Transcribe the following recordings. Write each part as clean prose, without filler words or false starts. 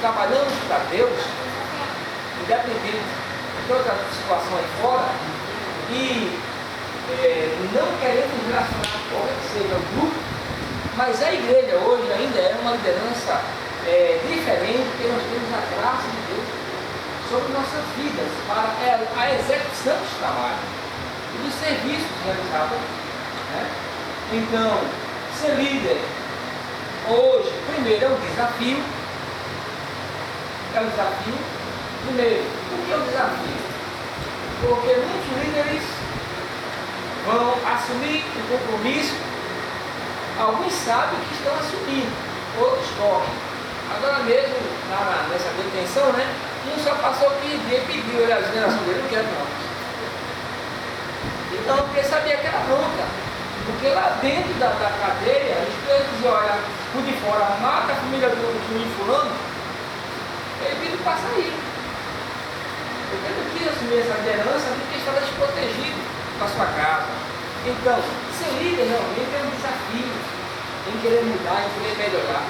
trabalhamos para Deus, independente de toda a situação aí fora, e não queremos relacionar qualquer que seja o grupo, mas a igreja hoje ainda é uma liderança diferente, porque nós temos a graça de Deus sobre nossas vidas, para a execução dos trabalhos e dos serviços realizados. Né? Então, ser líder hoje, primeiro, é um desafio. É um desafio. Primeiro, o que é o desafio? Porque muitos líderes vão assumir o compromisso, alguns sabem que estão assumindo, outros correm. Agora mesmo, nessa detenção, né? Um só passou que pediu a geração dele, não quero não. Então, porque sabia que era bronca. Porque lá dentro da cadeia, as pessoas diziam, olha, por de fora, mata a família do fulano, ele pediu para sair. Porque ele não quis assumir essa liderança, porque estava desprotegido com a sua casa. Então, ser líder realmente é um desafio em querer mudar, em querer melhorar,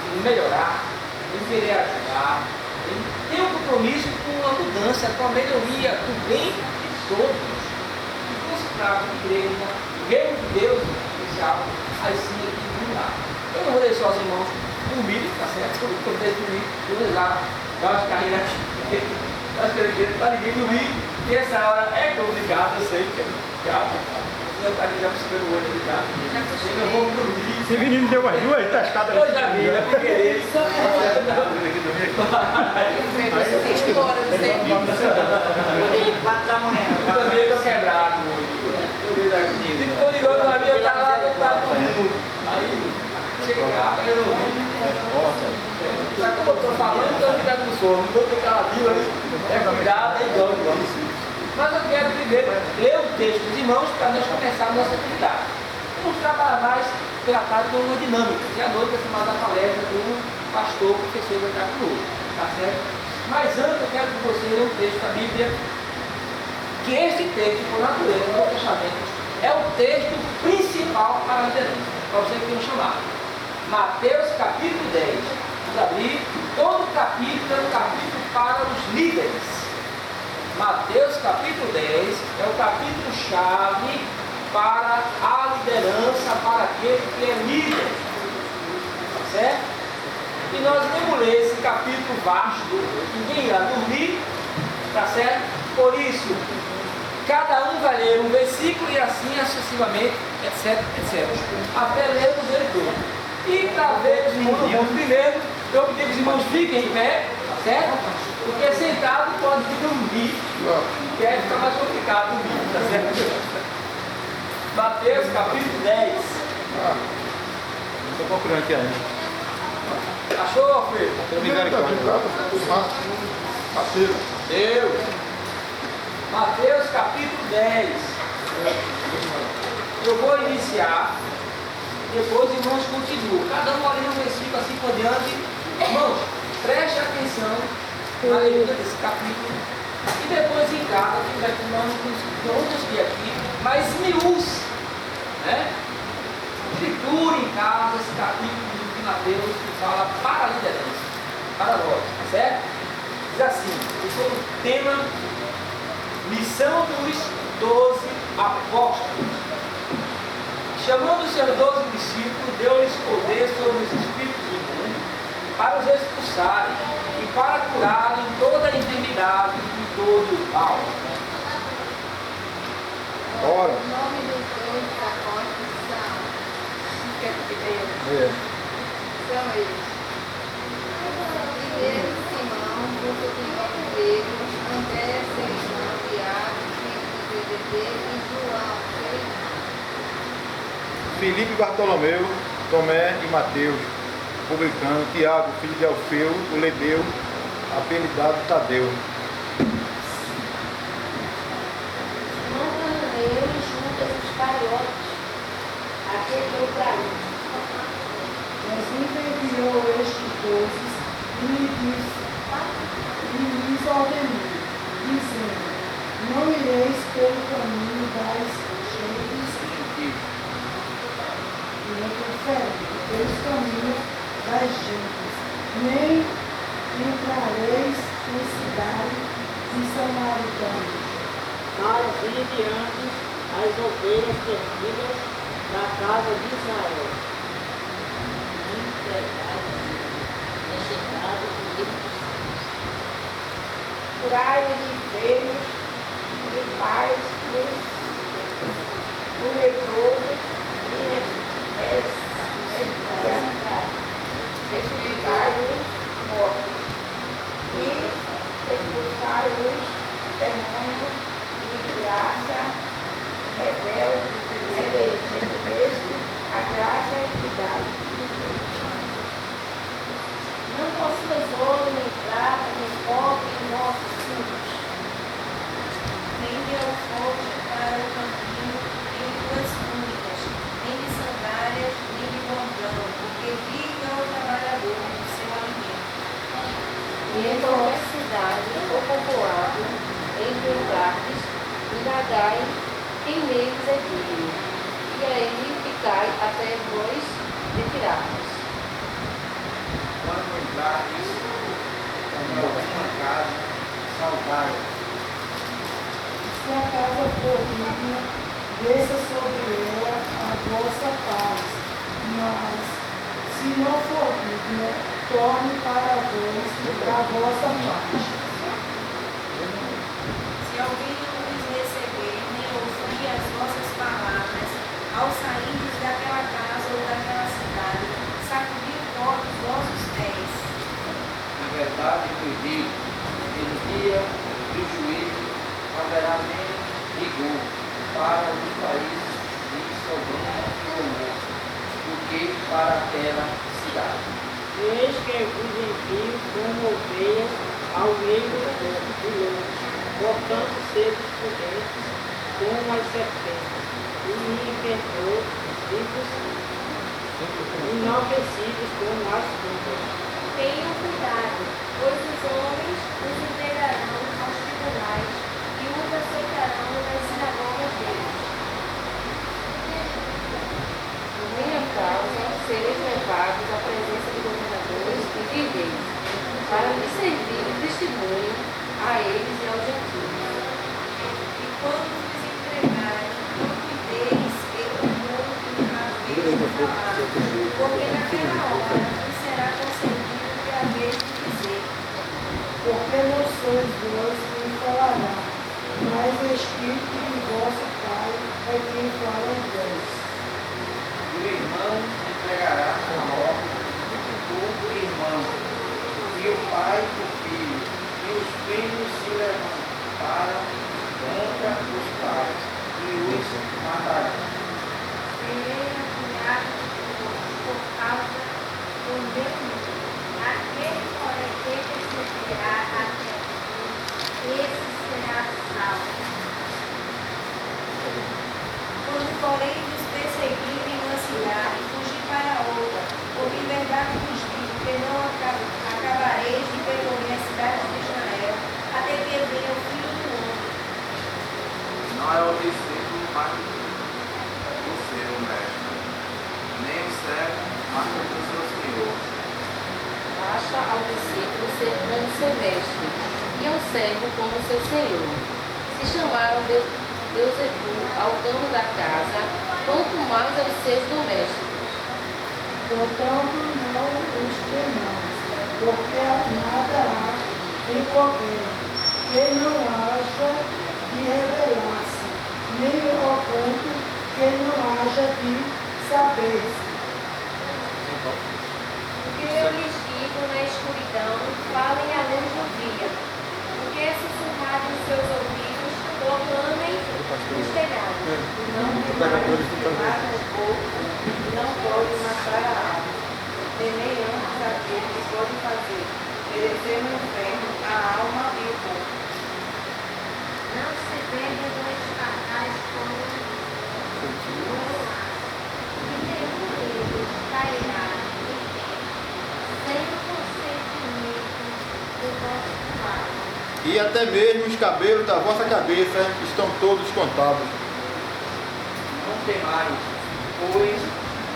em querer ajudar, em ter um compromisso com a mudança, com a melhoria do bem de todos. E como se trata de igreja, reino de Deus, especial, aí sim é que mudar. Eu não vou deixar os irmãos dormirem, tá certo? Eu vou deixar dormir, eu vou dar as carreiras para ninguém dormir, e essa hora é complicada, eu sei que é complicado. Eu estou aqui já precisando o olho ligado. Eu vou dormir. Esse menino deu umas duas testadas. Eu já vi, né? Porque ele. Eu também estou quebrado hoje. Ficou ligando na minha, eu estava lá, eu estava dormindo. Aí, chega cá, eu não vi. Sabe como eu estou falando, então fica com sono. Não vou ficar lá vivo, é cuidado, é igual. Mas eu quero primeiro ler o texto dos irmãos para nós começarmos a nossa atividade. Vamos trabalhar mais pela tarde com uma dinâmica. E à noite vai ser mais a palestra do pastor, professor vai estar conosco. Tá certo? Mas antes eu quero que você leia um texto da Bíblia, que este texto, por natureza, no fechamento, é o texto principal para a liderança, para você que tem um chamado. Mateus capítulo 10. Vamos abrir. Todo o capítulo é um capítulo para os líderes. Mateus capítulo 10 é o capítulo-chave para a liderança, para aquele que é líder. Certo? E nós vamos ler esse capítulo vasto, ninguém irá dormir, tá certo? Por isso, cada um vai ler um versículo e assim sucessivamente, etc, etc. Até lermos ele todo. E para ver os irmãos primeiro, eu pedi que os irmãos fiquem em pé, tá certo? Porque sentado pode dormir, que aí fica mais complicado dormir, tá certo? Mateus capítulo 10. Estou procurando aqui ainda. Achou, Alfredo? Deus. Mateus capítulo 10. Eu vou iniciar, depois os irmãos continuam. Cada um ali no versículo assim por diante. Irmãos, preste atenção na leitura desse capítulo e depois em casa, que nós vamos ver aqui, mas miúdos, né? Escritura em casa, esse capítulo de Mateus que fala para a liderança, para nós, tá certo? Diz assim, o tema, missão dos 12 apóstolos. Chamando os seus 12 discípulos, deu-lhes poder sobre os espíritos imundos para os expulsarem e para curarem toda a enfermidade e todo o mal. Ora. O nome dos 12 apóstolos são eles. Primeiro, Simão, português grego, André, seu irmão, Tiago, filho de Zebedeu, e João, seu irmão. Filipe, Bartolomeu, Tomé e Mateus, publicano, Tiago, filho de Alfeu, o Lebeu, apelidado Tadeu. Natanael e Judas Iscariotes, aquele que eu traí. Jesus enviou estes 12 e lhes ordenou, dizendo: não ireis pelo caminho das gentes pelos caminhos das gentes, nem entrareis militares e samaritanos. Para vir diante as ovelhas perdidas da casa de Israel. Curai-me de enfermos, de paz, do leproso e ressuscitai-os mortos. E expulsai-os demônios de graça, rebelde, a graça e equidade. Não possuas ouro nem prata, nem cobre em nossos cintos. Nem de alforje para o caminho, nem de tuas túnicas, nem de sandálias, nem de bordão, porque vive ao trabalhador o seu alimento. E em qualquer cidade ou povoado, entre lugares, indagai quem neles é digno, e aí ficai até vós retirarmos. Quando entrares em alguma casa, saudai-a. Se a casa for digna, desça sobre ela a vossa paz, mas se não for digna, torne para vós a vossa paz. Se alguém não vos receber, nem ouvir as vossas palavras, ao sairdes daquela casa ou daquela cidade, sacudi o pó dos vossos pés. Na verdade, vos digo, que no dia do juízo haverá menos rigor para os países de Sodoma e Gomorra do que para aquela cidade. Eis que vos envio como ovelhas ao meio do lobo, portanto sede prudentes como as serpentes, e inofensivos como as pombas. Tenham cuidado, pois os homens os entregarão aos tribunais e os aceitarão nas sinagogas deles. Por minha causa, sereis levados à presença de governadores e de reis, para me servir de testemunho a eles e aos gentios. E quando vos entregarem, não cuideis pelo mundo que haveis de falar, porque naquela hora vos será concedido o que haveis de dizer. Porque não sois vós quem falará, mas o Espírito de vosso Pai é quem fala em vós. E o irmão entregará a morte o irmão, e o pai o filho, e os filhos se levantaram contra os pais e os matarão. Serei apunhado por causa do meu nome. Aquele, porém, que perseverará até o fim, esse será salvo. Quando, porém, vos perseguirem uma cidade, fugi para outra, por liberdade vos digo, que não acabareis de percorrer as cidades de Israel, até que venha o Filho do Homem. Não é o discípulo mais do seu mestre, nem o servo mais do seu senhor. Basta ao discípulo ser como seu mestre, e ao servo como seu senhor. Se chamaram Beuzebu ao dono da casa, quanto mais aos seus domésticos. Portanto, não os temais, porque nada há em qualquer que não haja de revelar-se, nem ao ponto que não haja de saber-se. O que eu lhes digo na escuridão, falem à luz do dia. O que é sussurrado em seus ouvidos, proclamem nos telhados. Não tem mais Mata o corpo e não pode matar a alma. Temei antes aquele que pode fazer perecer no inferno a alma e o corpo. Não se vende dois pardais como um laço, e nenhum deles cairá em terra, sem o consentimento do vosso Pai. E até mesmo os cabelos da vossa cabeça estão todos contados. Não temais, pois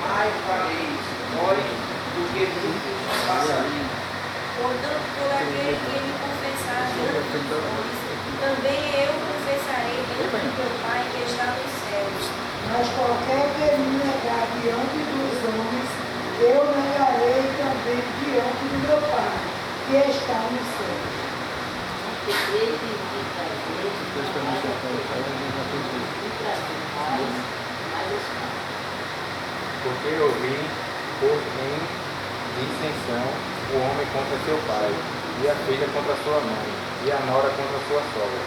mais valeis vós do que muitos passarinhos. Portanto, todo aquele que me confessar diante também eu confessarei diante do meu Pai que está nos céus. Mas qualquer que me negar diante dos homens, eu negarei também diante do meu Pai, que está nos céus. Porque ele me trazer, Porque eu vi por em dissensão o homem contra seu pai, e a filha contra sua mãe, e a nora contra sua sogra.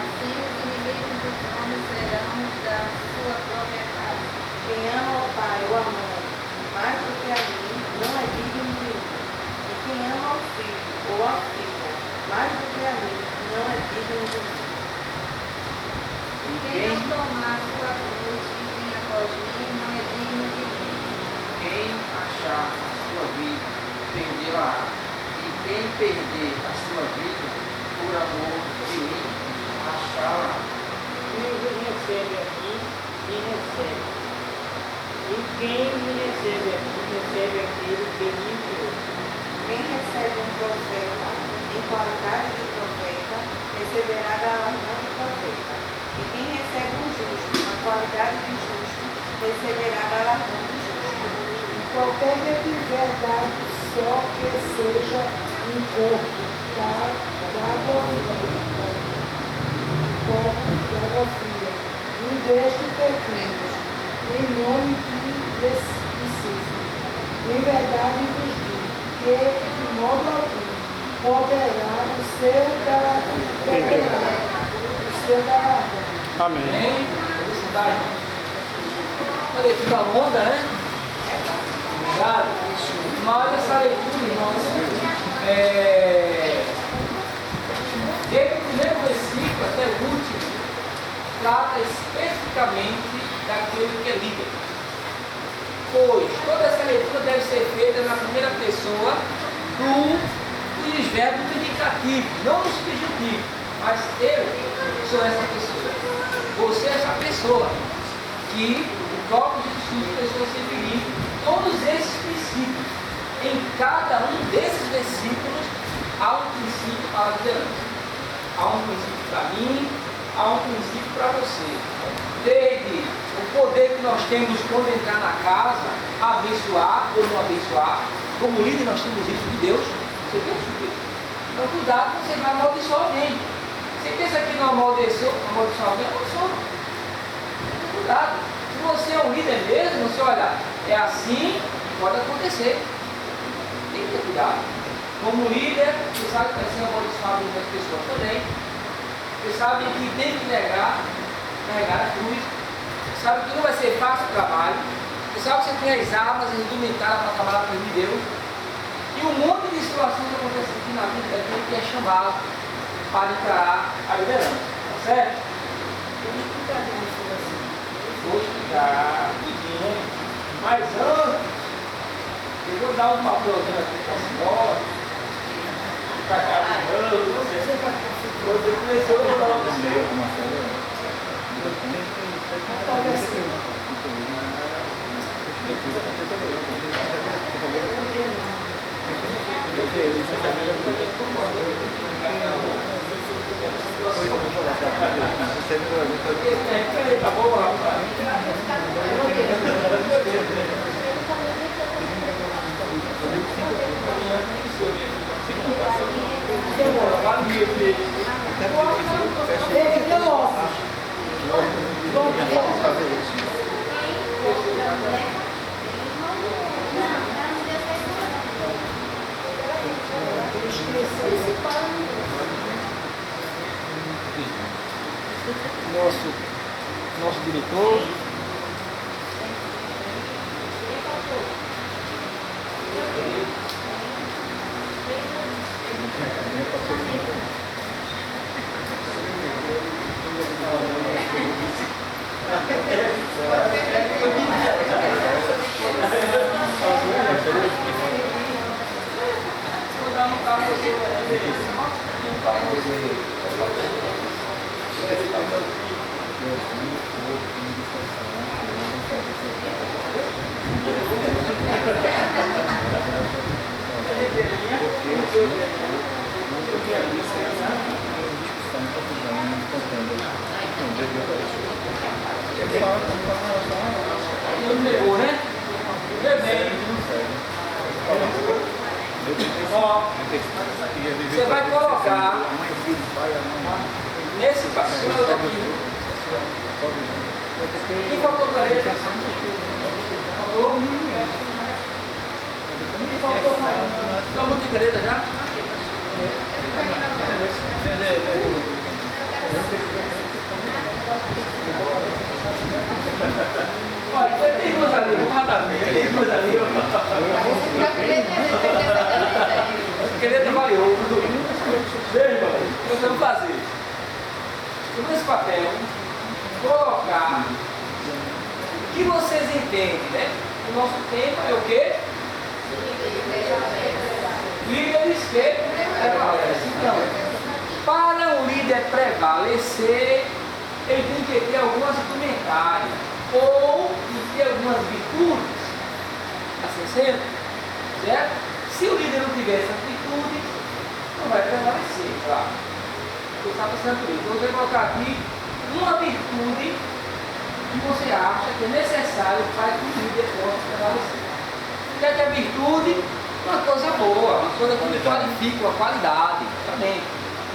assim os inimigos dos homens serão da sua própria casa. Quem ama ao pai ou a mãe mais do que a mim não é digno de mim. E quem ama ao filho ou à filha mais do que a mim não é digno de mim. Quem não tomar sua cruz e vir após mim não é digno de mim. Quem achar a sua vida, perdê-la. E quem perder a sua vida, por amor de mim, achá-la. Quem me recebe aqui, me recebe. E quem me recebe aqui, recebe aquele que me enviou. Quem recebe um profeta em qualidade de profeta, receberá galardão de profeta. E quem recebe um justo na qualidade de justo, receberá galardão de justo. Qualquer que tiver dado só que seja um corpo d'água fria, um destes pequenos, em nome de Cícero. Em verdade vos digo que de modo algum poderá o seu galardão. Amém. Amém? Felicidade. A leitura longa, né? Obrigado. Mas essa leitura, irmãos, desde o primeiro versículo até o último, trata especificamente daquele que é líder. Pois toda essa leitura deve ser feita na primeira pessoa dos verbos indicativos, não no subjuntivo, mas eu sou essa pessoa. Você é essa pessoa que o próprio Jesus precisou se referir. Todos esses princípios, em cada um desses versículos, há um princípio para a liderança. Há um princípio para mim, há um princípio para você. Desde o poder que nós temos quando entrar na casa, abençoar ou não abençoar. Como líder nós temos isso de Deus. Você pensa o quê? Então cuidado, você vai amaldiçoar alguém. Você pensa que não amaldiçoar alguém? Amaldiçoa. Cuidado. Se você é um líder mesmo, você olha, é assim, pode acontecer. Tem que ter cuidado. Como líder, você sabe que vai ser amaldiçoado das pessoas também. Você sabe que tem que carregar a cruz. Você sabe que não vai ser fácil o trabalho. Você sabe que você tem as armas, as indumentárias para trabalhar com de Deus. E um monte de situações que acontecem aqui na vida daquele que é chamado para encarar a liderança. Tá certo? Vou explicar tudinho. Mas antes, eu vou dar um papelzinho aqui para a senhora. Para cá de novo. Você começou, eu vou dar um seu. Tá bom, rapaz. Nosso diretor. Não pegou, né? Vê bem. Ó, você vai colocar nesse passinho daqui. Quem faltou para ele? Faltou? Quem faltou? Está muito caneta já? Olha, tem duas ali, vou matar. Tem duas ali. A caneta variou. Veja, nós vamos fazer. Sobre esse papel, colocar o que vocês entendem, né? O nosso tema é o quê? Líderes que prevalecem. Então, para um líder prevalecer, ele tem que ter algumas instrumentais ou ter algumas virtudes, assim sendo, certo? Se o líder não tiver essas virtudes, não vai prevalecer, claro. Você está pensando por isso. Você vai colocar aqui uma virtude que você acha que é necessário para que o líder possa prevalecer. O que é virtude? Uma coisa boa, uma coisa que qualifica, uma qualidade também.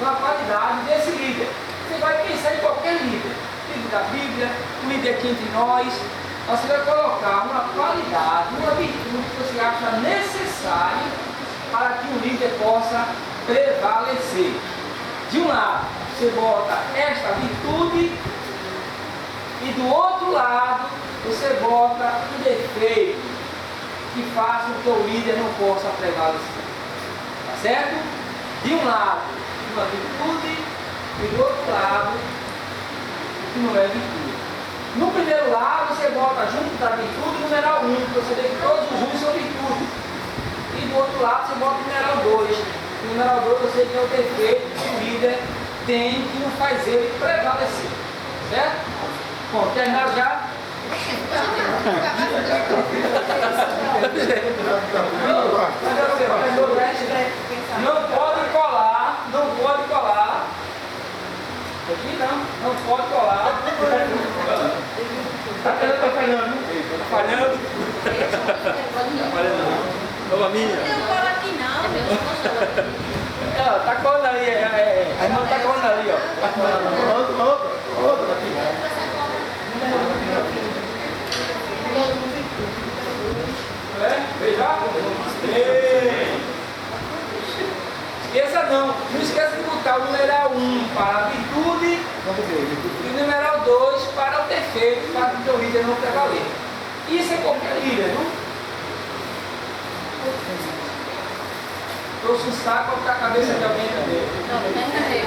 Uma qualidade desse líder. Você vai pensar em qualquer líder. Líder da Bíblia, um líder aqui entre nós. Você vai colocar uma qualidade, uma virtude que você acha necessária para que o líder possa prevalecer. De um lado, você bota esta virtude e do outro lado, você bota um defeito que faça com que o líder não possa prevalecer. Tá certo? De um lado, uma virtude e do outro lado, que não é virtude. No primeiro lado, você bota junto da virtude o numeral 1, para você ver que todos os juntos são virtudes. E do outro lado, você bota o numeral 2. O numeral 2 você tem o defeito que o líder tem que não faz ele prevalecer. Certo? Bom, terminaram já? Não pode colar, não pode colar. Aqui não pode colar. Tá falhando. Tá falhando? Tá falhando. Ô, minha. Não cola aqui não. Tá colando ali, a irmã tá colando ali, ó. Tá colando. Outro aqui. Veja? Esqueça não esqueça de botar o numeral 1 para a virtude e o numeral 2 para o defeito, para que o teu líder não prevaleça. Isso é qualquer líder, não? Trouxe um saco para a cabeça de alguém também. Não, não tem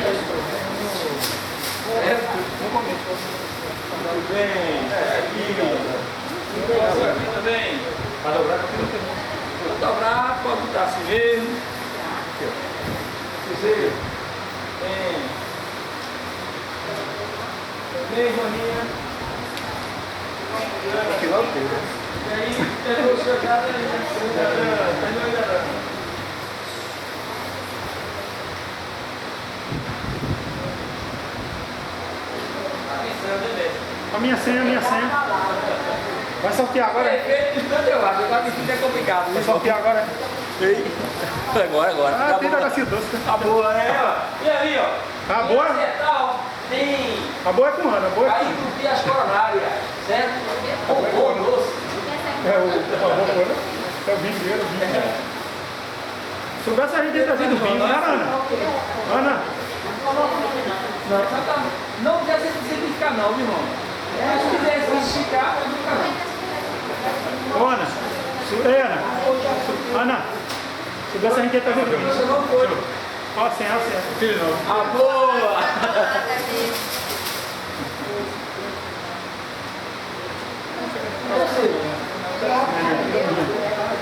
Tudo bem. Aqui também. Para dobrar, pode botar assim mesmo. Bem, Joaninha. E aí, pegou o seu gato aí. A minha senha. Vai sortear agora? Eu acho, agora isso é complicado. Vai sortear agora? Ei. Agora. Ah, tem negocinho doce. A boa, né? E aí, ó. A boa? Tem. A boa é com Ana, a boa é Aí com entupir as coronárias, certo? O doce. É o vinho. Se soubesse a gente ter trazido vinho, não era, Ana? Ana? Não precisa simplificar não, meu irmão. Mas se quiser simplificar, pode ficar não. Ô, Ana. Ana. Se soubesse a gente ter trazido vinho. Você não foi. Ó, a senha. Filho não. A boa!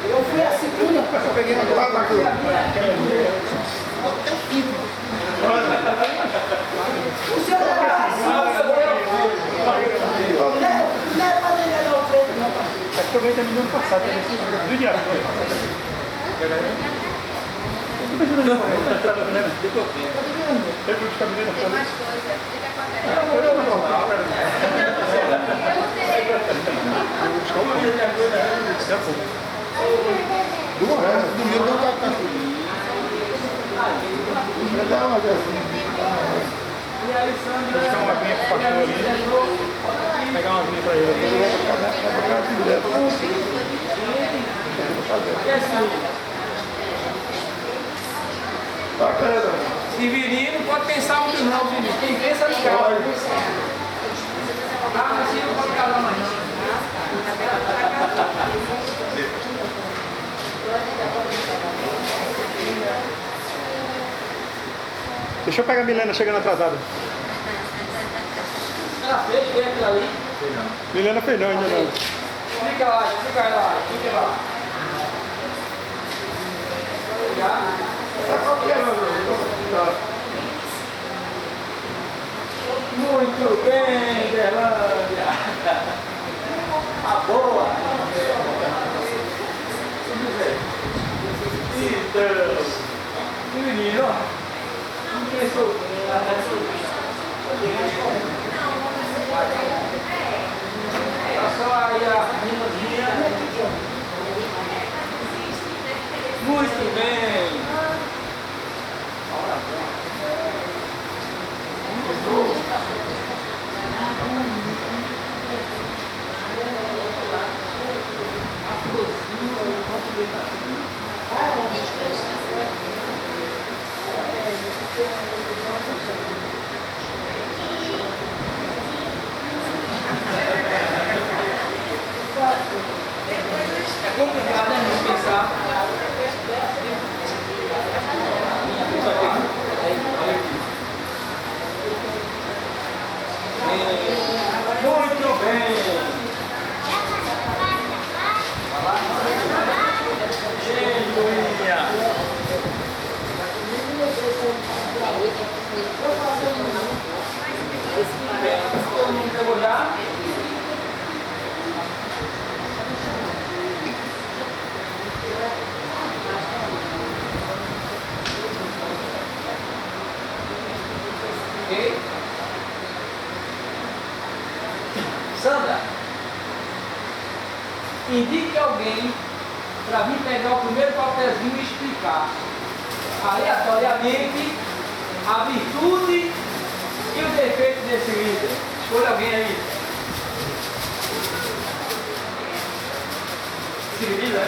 Eu fui a segunda. Eu peguei no lado da rua. O senhor não é para ele não preto, não. Acho que eu ganhei também no ano passado, do diabo. pensando nisso. Ele foi de cabeleira. Tem mais coisa. Fica com a Eu Domingo não tá cachorrinho. Dá uma versão. E a Alessandra... Deixa uma vinha pro pastor ali. Pegar uma vinha pra ele. Severino pode pensar muito não, Severino. Quem pensa no carro. Ah, mas sim, não pode casar amanhã. Deixa eu pegar a Milena chegando atrasada. Ela fez, foi aquilo ali. Milena fez não, ainda não. Fica lá, fica lá, fica lá. Muito bem, Berlândia. A boa. Então, menino, não pensou só aí a muito bem. É complicado, né? Não pensar. Muito bem. Todo mundo quer olhar? Ok? Sandra, indique alguém para vir pegar o primeiro papelzinho e explicar aleatoriamente a virtude e o defeito desse líder. Escolha alguém aí. Civil, né?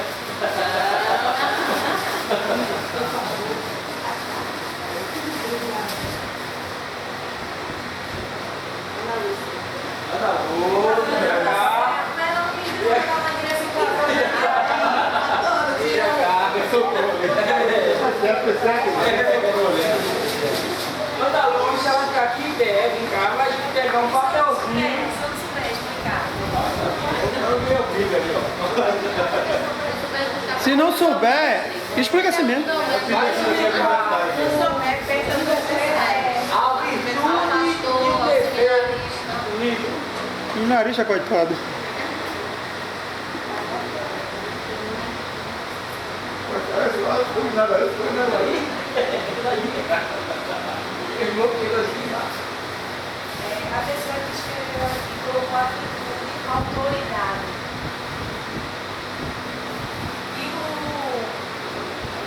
Manda longe, ela ficar aqui em pé, vem cá, vai pegar um papelzinho. Se não souber, explica assim mesmo. A virtude e o defeito. E o nariz, coitado. A pessoa que escreveu aqui colocou a virtude autoridade. E o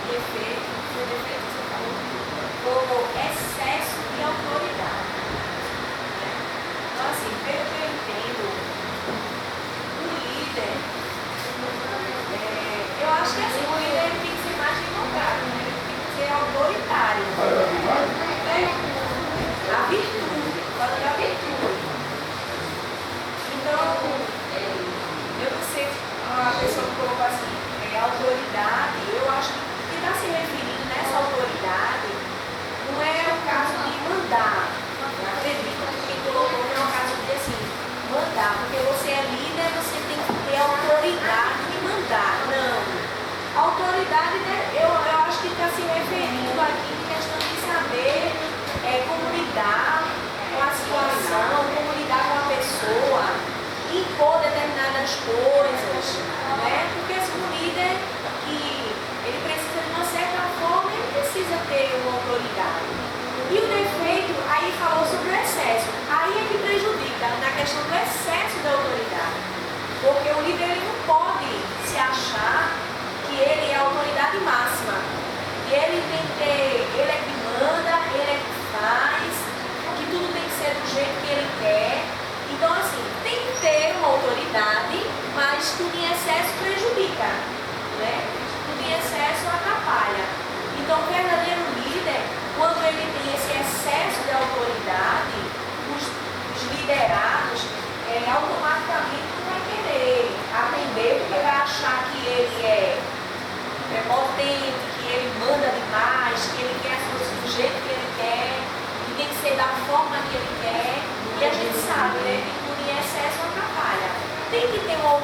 defeito, foi defeito que você falou, colocou excesso de autoridade. Então, assim, pelo que eu entendo, o líder, eu acho que assim, o líder tem que ser mais invocado, né? Ele tem que ser autoritário. A virtude, falando da virtude. Então, eu não sei, a pessoa que colocou assim, autoridade, eu acho que está se referindo nessa autoridade, não é o caso de mandar. Eu acredito que quem colocou não é o caso de assim, mandar, porque você é líder, você tem que ter autoridade de mandar. Não. Autoridade, né, eu acho que está se referindo aqui em questão de saber como lidar com a situação, como lidar com a pessoa, impor determinadas coisas, né? Porque se um líder que ele precisa de uma certa forma, ele precisa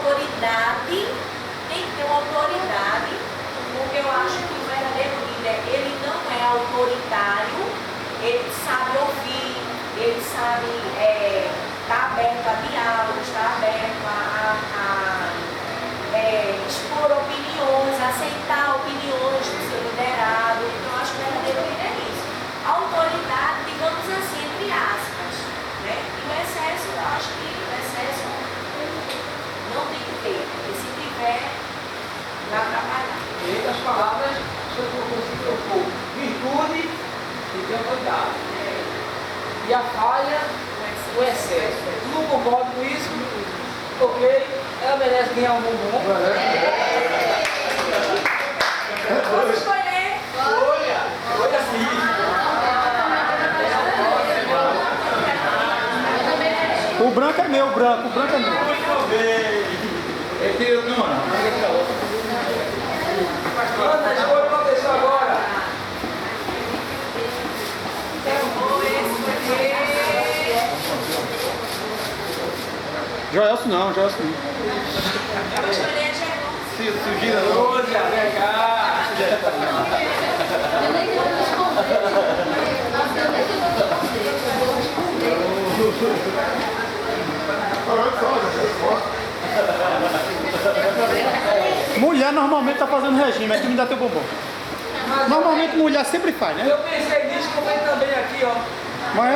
autoridade, tem que ter uma autoridade, porque eu acho que o verdadeiro líder, ele não é autoritário, ele sabe ouvir, ele sabe estar aberto a diálogo, estar aberto a expor opiniões, aceitar opiniões do seu liderado. Então, eu acho que o verdadeiro líder é isso. Autoridade, digamos assim, entre aspas. Né? E o excesso, eu acho que o excesso não tem que ter, porque se tiver, vai atrapalhar. Em outras palavras, se eu colocou virtude e tem autoridade. E a falha, o excesso. Tu não concorda com isso? Ok? Ela merece ganhar um bombom. Posso escolher? Olha assim. O branco é meu, o branco é meu. Ele tem uma, não. Ana, escolha uma pessoa agora. Joelson não, Joelson não. Eu vou escolher a Gerson. Se gira não. Olha, vem cá. Eu nem vou responder. Nossa, eu nem vou responder. Eu vou responder. Mulher normalmente tá fazendo regime, aqui me dá teu bombom. Normalmente mulher sempre faz, né? Eu pensei nisso, comprei também aqui, ó. Mas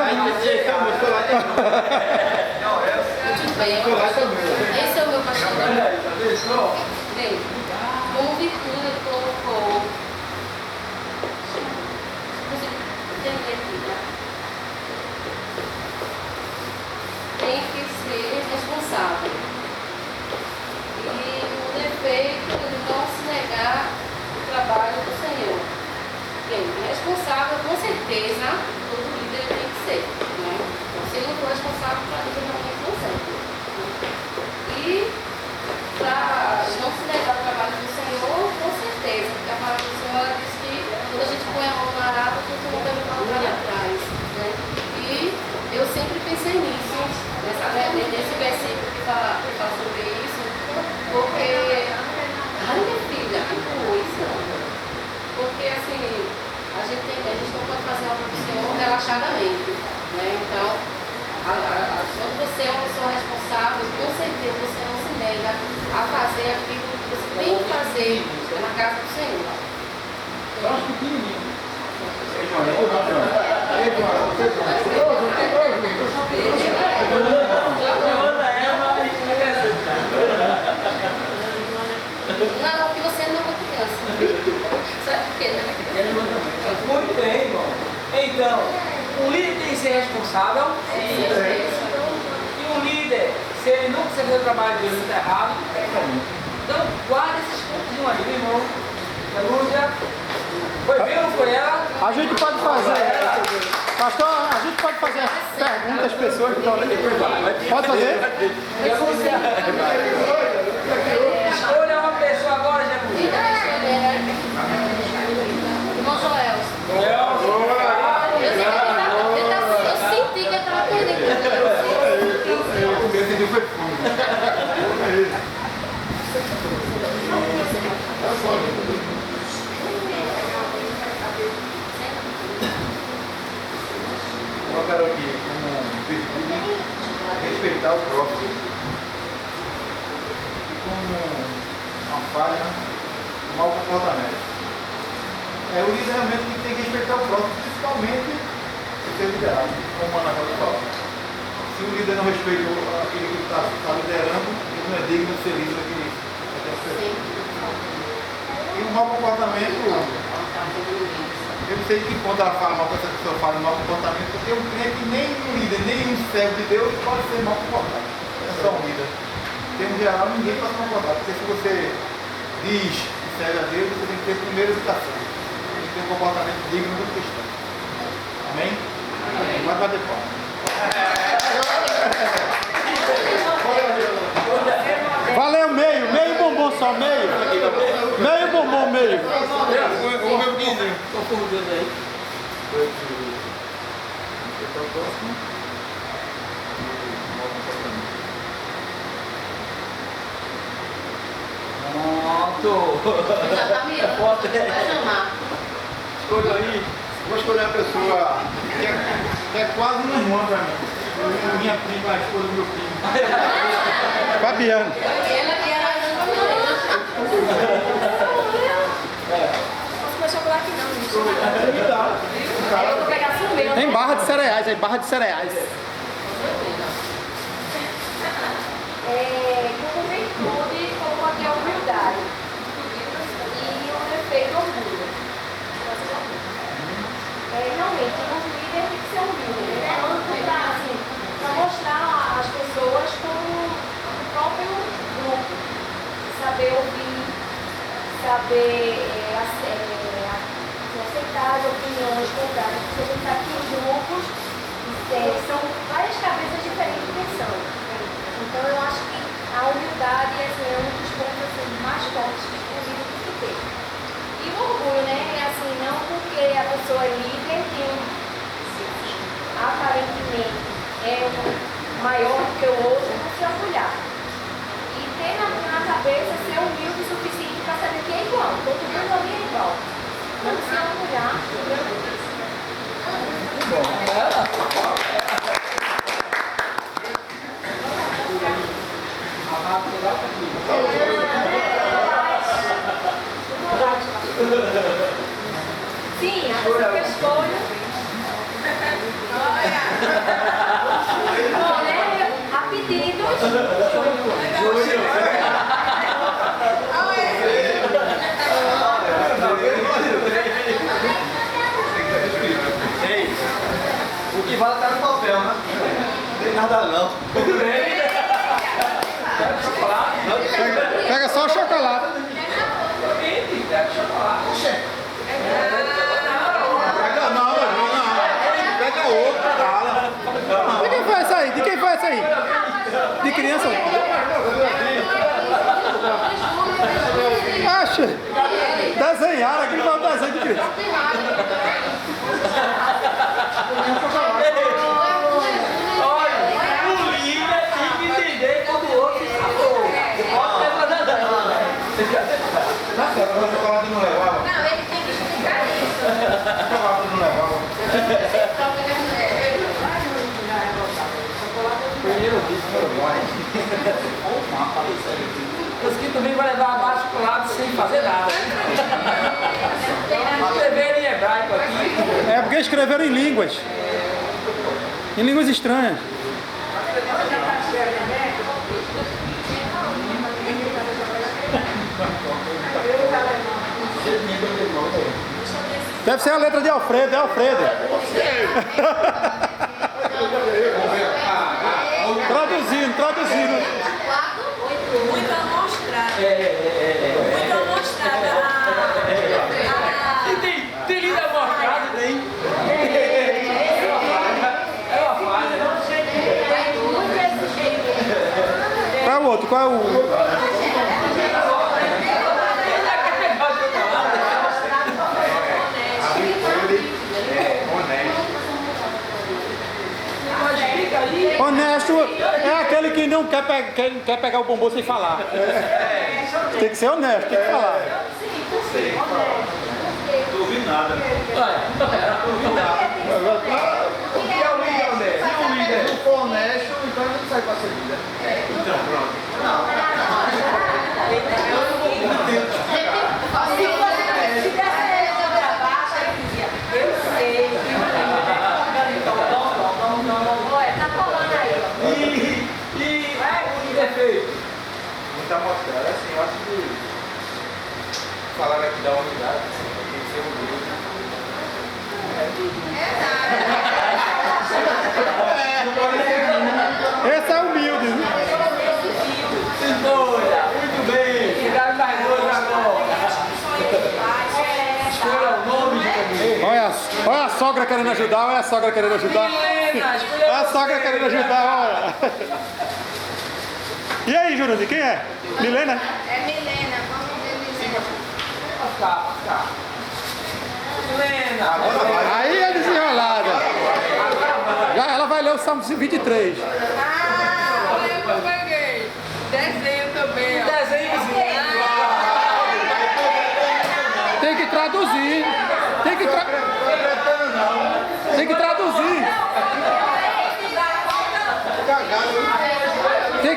Tudo bem. Esse é o meu pastor. Bem, como virtude ele colocou. Você entender aqui, né? Tem que ser responsável. E o defeito ele não se negar o trabalho do Senhor. Bem, responsável com certeza todo líder tem que ser. Né? Então, se ele não for responsável, para mim realmente não serve. E para não se negar o trabalho do Senhor, com certeza, porque a palavra do Senhor diz que quando a gente põe a mão na arada, todo mundo deve colocar ali atrás. Né? E eu sempre pensei nisso, nesse versículo que fala sobre isso, porque, ai minha filha, que coisa! Porque assim, a gente não pode fazer a obra do Senhor relaxadamente. Né? Então, quando você é uma pessoa responsável, com certeza você não se nega a fazer aquilo que você tem que fazer na casa do Senhor. Eu acho pequenininho. Não, que você não é uma criança. Sabe por quê, né? Muito bem, irmão. Então, o líder tem que ser responsável. E o líder, se ele não quiser fazer o trabalho dele, está errado. Então, guarda esses pontinhos aí, meu irmão. Lúcia, foi bem ou não foi ela? a gente pode fazer. Pastor, a gente pode fazer perguntas às pessoas que estão ali. Pode fazer? Escolha uma pessoa agora, Jesus. Irmão Joel. Eu senti que ele estava perdendo. O meu entendi foi fundo. Uma garotinha como virtude, respeitar o próximo. E como uma falha, um mau comportamento. O líder realmente tem que respeitar o próximo, principalmente o seu liderado, como a Ana Rosa fala. Se o líder não respeita aquele que está liderando, ele não é digno de ser líder daquele E o mau comportamento, eu não sei de que ponto ela fala mal, essa pessoa fala mau comportamento, porque eu creio que nem um líder, nem um servo de Deus pode ser mal comportado. É só um líder. Em termos geral, ninguém pode ser mal comportado, porque se você diz que serve a Deus, você tem que ter primeiro educação. Tem que ter um comportamento digno do cristão. Amém? Amém. Pode bater palma. Valeu, meio bombom só, meio bombom, meio. O meu 15. Estou por Deus aí. muito. Foto, Vai chamar. Escolha aí. Vou escolher uma pessoa que é quase uma irmã pra mim. Minha prima, a esposa do meu primo. Fabiano. Ela que era Não comer chocolate não, Eu vou pegar sumeu. Tem barra de cereais aí, barra de cereais. Como virtude, colocou aqui a humildade. E um defeito, orgulho. Realmente, um líder tem que ser humilde, né? Para mostrar às pessoas como o próprio grupo. Saber ouvir, saber aceitar as opiniões contrárias. Porque a gente sabe que os grupos são várias cabeças diferentes pensando. Então eu acho que a humildade é um dos pontos assim, mais fortes que o líder tem que ter. E o orgulho, né? É assim, não porque a pessoa é líder, que aparentemente é maior do que o outro, não se orgulhar. E ter na cabeça ser humilde o suficiente para saber que é igual, todo mundo ali é igual. Não se orgulhar, sim, a pessoa que eu escolho. Olha, a pedidos. O que vale tá no papel, né? Não tem nada não. Tudo bem. Quero chocolate. Pega só o chocolate. Pega chocolate. Pega não. Pega outro, cara. De quem foi essa aí? De quem foi essa aí? De criança? Acha? Desenharam aqui, foi um desenho de criança. Olha, o líder tem que entender quando o outro se safou. Não pode ter nada não, né? Tá certo, mas o chocolate não levava. Não, ele tem que explicar isso. O chocolate não levava. Primeiro vídeo foi bom. Os que também vai levar abaixo chocolate sem fazer nada. Escrever em hebraico aqui. É porque escreveram em línguas. Em línguas estranhas. Deve ser a letra de Alfredo, é Alfredo. Traduzindo. Muito amostrada. Muito amostrada. Tem líder mostrado, tem. É uma fase, Qual é o outro? Qual é o... Honesto é aquele que não quer pegar o bombom sem falar. Tem que ser honesto, tem que falar. Não ouvi nada. O que é o líder honesto? Se o líder não for honesto, então ele não sai pra ser líder. Então, pronto. Muita mostrada, assim, eu acho que falaram aqui da unidade, assim, tem que ser humilde. Esse é humilde. Muito bem. Ficaram mais dois agora. Escolha o nome de caminho. Olha a sogra querendo ajudar, olha a sogra querendo ajudar. Olha a sogra querendo ajudar, olha. E aí, Jurandir, quem é? Milena? É Milena, vamos ver Milena. Tá. Milena. Aí é desenrolada. Já ela vai ler o Salmo 23. Ah, eu peguei. Desenho também, ó. Desenho.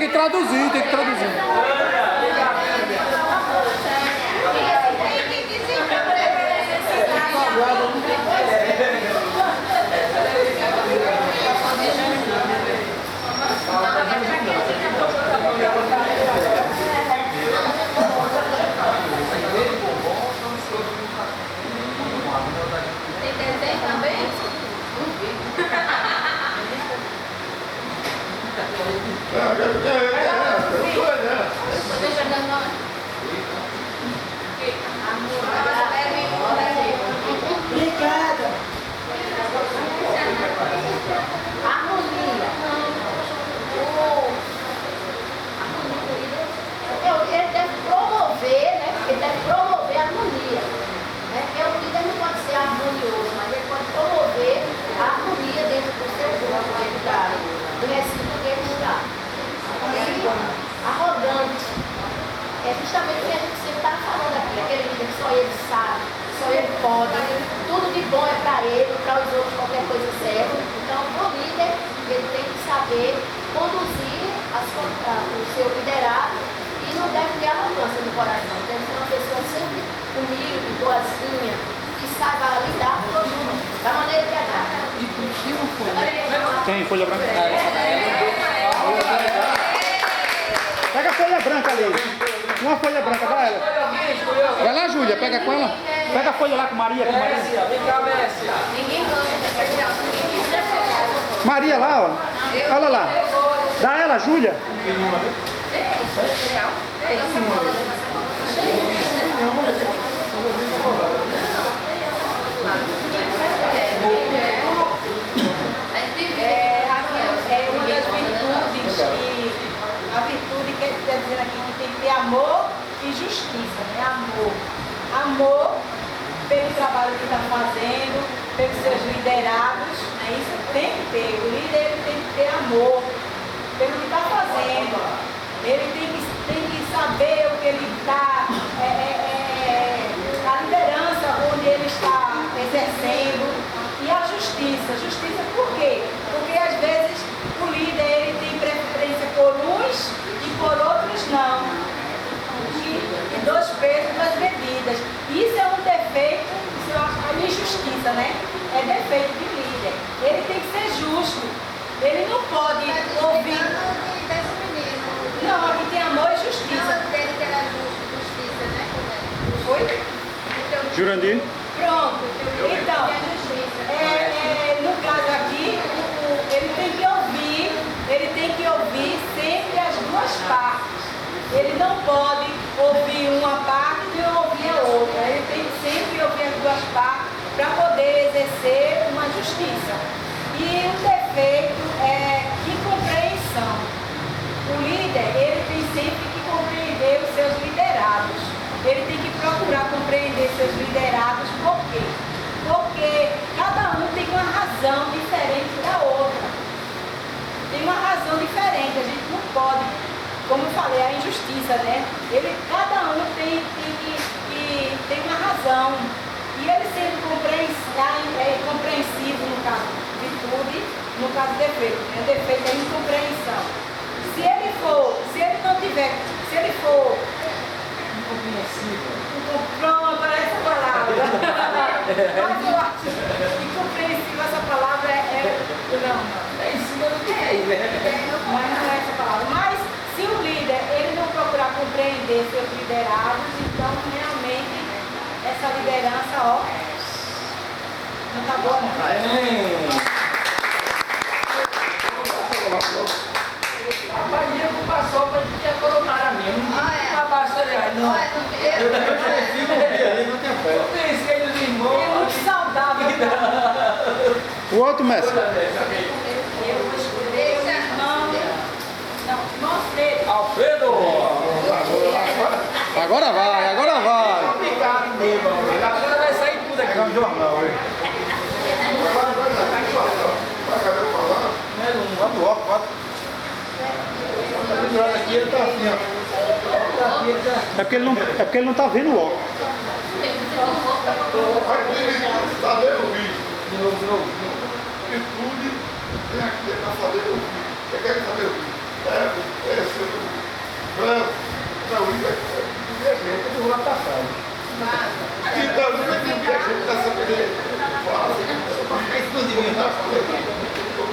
que traduzir, tem que traduzir. Tem desenho também? Não vi. Deixa eu dar uma... Obrigada. Harmonia. Ele deve promover, né? Ele deve promover a harmonia. Né? Porque o líder não pode ser harmonioso, mas ele pode promover a harmonia dentro do seu grupo, dentro do recinto que ele está. Arrogante. É justamente o que a gente sempre está falando aqui, aquele líder que só ele sabe, só ele pode, tudo de bom é para ele, para os outros qualquer coisa serve. Então, o líder, ele tem que saber conduzir o seu liderado e não deve ter arrogância no coração. Deve ser uma pessoa sempre humilde, boazinha, que saiba lidar com todo mundo, da maneira que é dada. Tem folha branca. Pega a folha branca ali. Uma folha branca, vai ela. Vai lá, Júlia, pega com ela. Pega a folha lá com Maria. Com Maria. Vem cá, Messia. Ninguém gosta. Maria lá, ó. Olha lá. Dá ela, Júlia. É uma das virtudes que a virtude que ele está dizendo aqui que tem que ter amor e justiça, né? Amor pelo trabalho que está fazendo, pelos seus liderados, né? Isso tem que ter. O líder ele tem que ter amor pelo que está fazendo. Ele tem que saber o que ele está, a liderança onde ele está exercendo. E a justiça. Justiça por quê? Porque às vezes o líder ele tem preferência por uns e por outros não. E dois pesos, duas medidas. Isso é um defeito, isso eu acho que é injustiça, né? É defeito de líder. Ele tem que ser justo. Ele não pode ouvir. Não, aqui tem amor e justiça. Foi? Jurandir. Pronto. Então, no caso aqui, ele tem que ouvir sempre as duas partes. Ele não pode ouvir uma parte e não ouvir a outra. Ele tem que sempre ouvir as duas partes para poder exercer uma justiça. E o defeito é incompreensão. O líder, ele tem sempre que compreender os seus liderados. Ele tem que procurar compreender seus liderados. Por quê? Porque cada um tem uma razão diferente da outra. Tem uma razão diferente. A gente não pode, como eu falei, a injustiça, né? Cada um tem uma razão. E ele sendo compreensivo, no caso virtude, no caso defeito. O defeito é incompreensão. Se ele for pronto, essa palavra. Mas eu acho incompreensível essa palavra não. É em cima do que é, né? Mas não é essa palavra. Mas se o líder ele não procurar compreender seus liderados, então realmente essa liderança, ó, não tá boa não. Rapaz, Diego passou para que colocar a mesmo. Abaixo ali, não. Eu prefiro ver, não tem fé. Eu pensei nos irmãos. É muito saudável. O outro, mestre. Eu vou escolher o irmão. Não, irmão Alfredo. Alfredo! Agora vai, agora vai. Agora vai sair tudo aqui. Pegar um jornal, hein? Quatro horas, quatro. Aqui ele tá assim, ó. É porque ele não tá vendo o óculos. Está vendo o vídeo? Virtude tem aqui para saber o vídeo. Você quer saber o vídeo? Então, não vai ter que a gente está sabendo.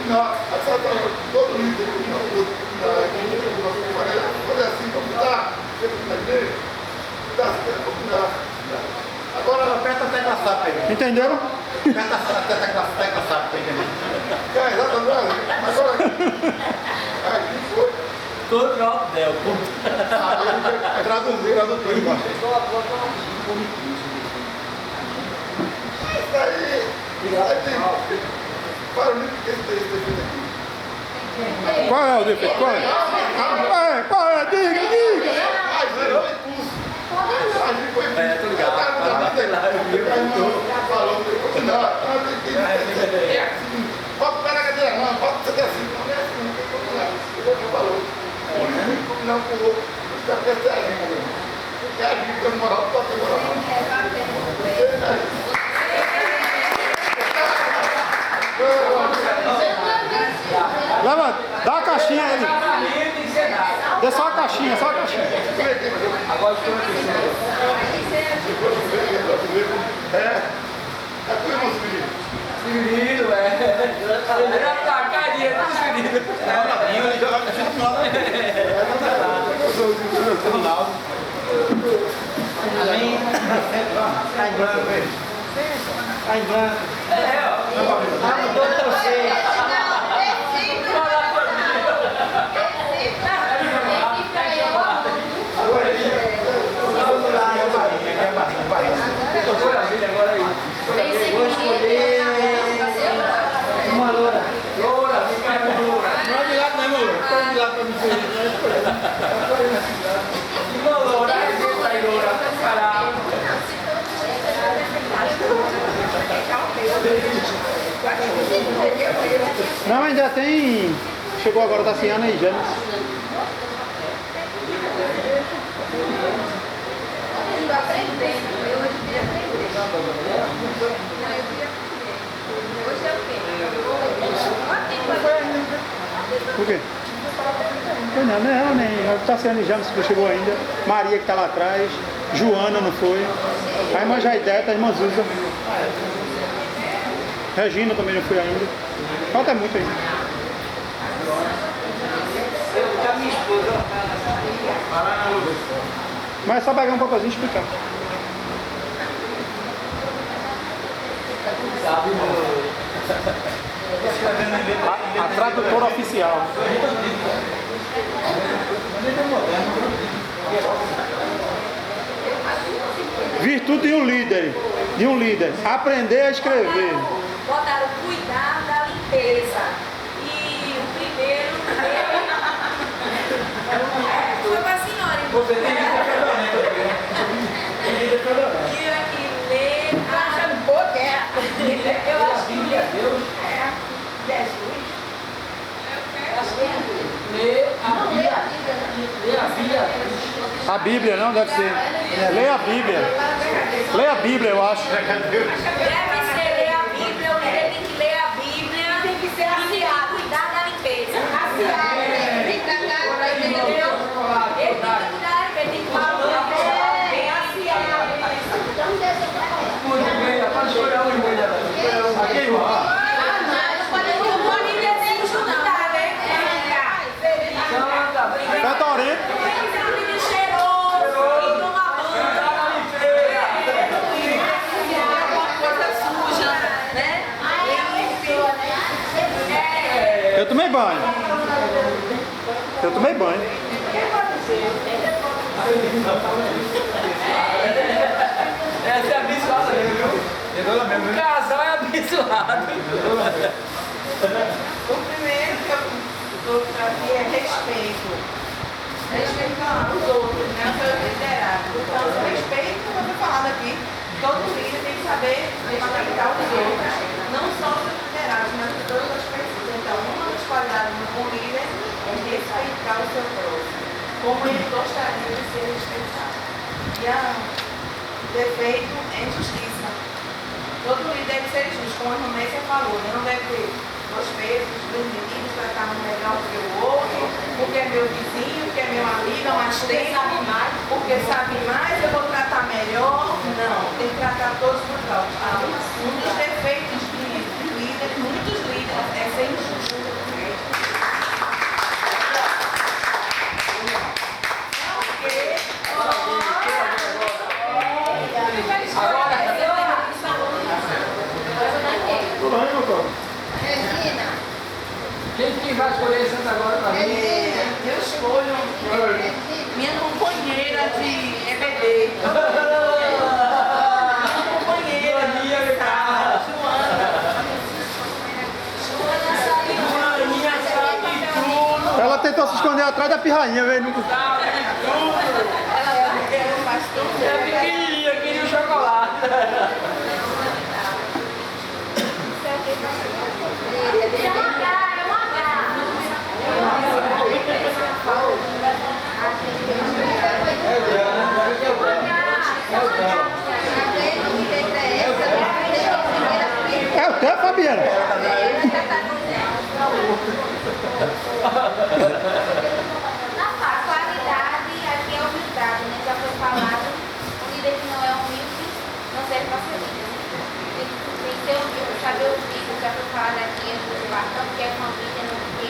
Não, todo líder, olha assim, vamos dar, agora aperta a tecla SAP aí. Entenderam? Aperta a tecla SAP aí. É, exatamente. Agora, aqui foi. Control Del. Tradutor embaixo. Isso aí. Para o livro que esse defeito aqui. Qual é o defeito? Qual é? Qual é? Diga! Ai, zerou o impulso. É, tô ligado. Falou, pode parar a cadeira, não, pode ser assim. Ele falou. Não pulou. Os caras percebem. É a gente que moral, pode ter moral. Leva, dá a caixinha a ele. Dê só a caixinha, só a caixinha. Agora estou aqui. É tu, irmão Severino. Severino, Ele já tá a carinha do Severino. Ele já vai no final. Ronaldo. Amém. Tá em branco, velho. Tá em branco. Ah, mudou pra você. Uma loura. Loura, fica com loura. Não é de lado, não, irmão. Não é de lado pra me ver. Uma loura, arrebenta aí, loura. Parar. Não, ainda tem. Chegou agora, tá sem Ana e Gênesis. Eu tô aprendendo, eu hoje queria aprender. Não, eu queria aprender. Hoje é o quê? Por quê? Não, nem. Tá sem Ana e Gênesis que não chegou ainda. Maria que tá lá atrás. Joana não foi. A irmã Jaideta, a irmã Zuza. Regina também não foi ainda. Falta muito ainda. Mas é só pegar um papelzinho e explicar. A tradutora oficial. Virtude de um líder. Aprender a escrever. Botaram cuidar da limpeza. E o primeiro foi para a senhora. Você tem que ter perdão. E aqui, ler. Eu acho que Deus. Jesus. Ler a Bíblia. Ler a Bíblia. A Bíblia, não deve ser. Leia a Bíblia. Leia a Bíblia, eu acho. Deve ser ler a Bíblia, o líder tem que ler a Bíblia. Tem que ser afiado. Cuidar da limpeza. Afiado. Tem que tratar, entendeu? Ele tem que cuidar, ele tem que falar. Bem afiado. Muito bem, pode chorar o irmão dela. Aqui, irmão. Fetorento. Eu tomei banho. Eu tomei banho. Essa é abençoada mesmo, viu? O casal é abençoado. O primeiro que eu estou aqui é respeito. Respeitar os outros, né? O seu liderado. Então, o respeito, como eu estou falando aqui, todo líder tem que saber respeitar os outros. Não só os seus liderados, mas todas as pessoas. Então, uma das qualidades de um bom líder é respeitar o seu próximo, como ele gostaria de ser respeitado. E o defeito é injustiça. Todo líder deve ser justo, como a Romécia falou, né? Não deve ter dois pesos, dois meninos, tratar um melhor que o outro. porque é meu vizinho, porque é meu amigo, mas tem sabe mais, porque sabe mais, eu vou tratar melhor. Não, tem que tratar todos por igual. Um dos defeitos de líderes, muitos líderes, é ser injusto. Quem vai escolher Santa agora para mim? Eu escolho minha companheira de EBD. Minha companheira de casa, Joana sabe tudo. Ela tentou se esconder atrás da pirrainha, velho. Ela faz tudo. É pequenininha, queria o chocolate. É o que, Fabiana? A qualidade aqui é humildade, né? Já foi falado, um líder que não é humilde não serve para ser líder. Tem que ser humilde, saber ouvir, já foi falado aqui, não quer uma vida, não porque